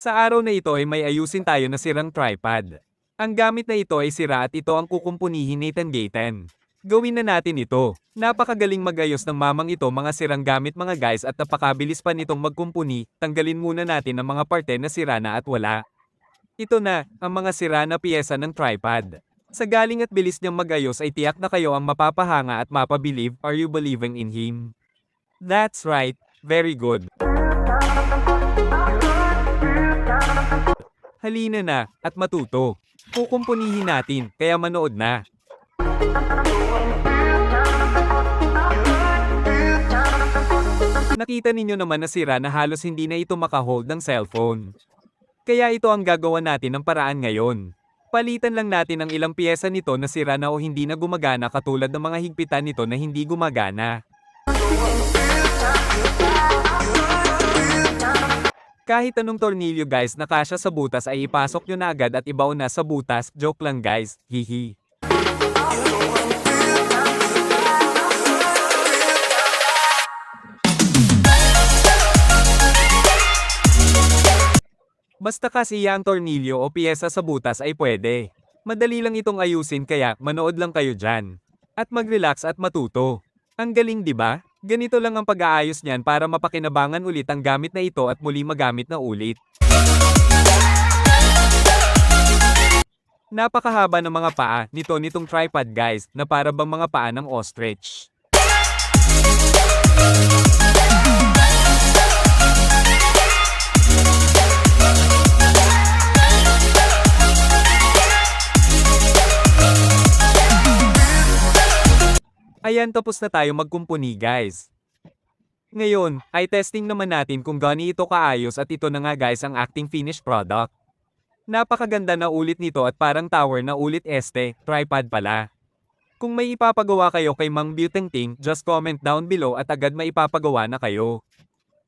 Sa araw na ito ay may ayusin tayo na sirang tripod. Ang gamit na ito ay sira at ito ang kukumpunihin ni Nathan Gaten. Gawin na natin ito. Napakagaling magayos ng mamang ito mga sirang gamit mga guys at napakabilis pa nitong magkumpuni. Tanggalin muna natin ang mga parte na sira na at wala. Ito na, ang mga sira na piyesa ng tripod. Sa galing at bilis niyang magayos ay tiyak na kayo ang mapapahanga at mapabilive. Are you believing in him? That's right, very good. Halina na, at matuto. Kukumpunihin natin, kaya manood na. Nakita ninyo naman na sira na halos hindi na ito makahold ng cellphone. Kaya ito ang gagawa natin ng paraan ngayon. Palitan lang natin ang ilang piyesa nito na sira na o hindi na gumagana katulad ng mga higpitan nito na hindi gumagana. Kahit anong tornilyo guys na kasya sa butas ay ipasok nyo na agad at ibaon na sa butas. Joke lang guys, hihi. Basta kasi ang tornilyo o piyesa sa butas ay pwede. Madali lang itong ayusin kaya manood lang kayo dyan. At mag-relax at matuto. Ang galing 'di ba? Ganito lang ang pag-aayos niyan para mapakinabangan ulit ang gamit na ito at muli magamit na ulit. Napakahaba ng mga paa nitong tripod guys na para bang mga paa ng ostrich. Ayan tapos na tayo magkumpuni guys. Ngayon, ay testing naman natin kung gaano ito kaayos at ito na nga guys ang acting finished product. Napakaganda na ulit nito at parang tower na ulit tripod pala. Kung may ipapagawa kayo kay Mang Beautengting, just comment down below at agad maipapagawa na kayo.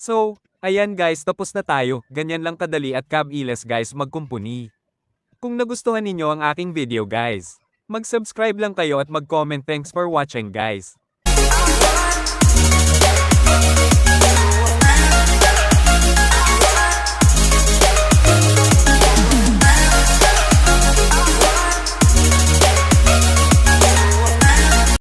So, ayan guys tapos na tayo, ganyan lang kadali at kabilis guys magkumpuni. Kung nagustuhan ninyo ang aking video guys, mag-subscribe lang kayo at mag-comment. Thanks for watching guys.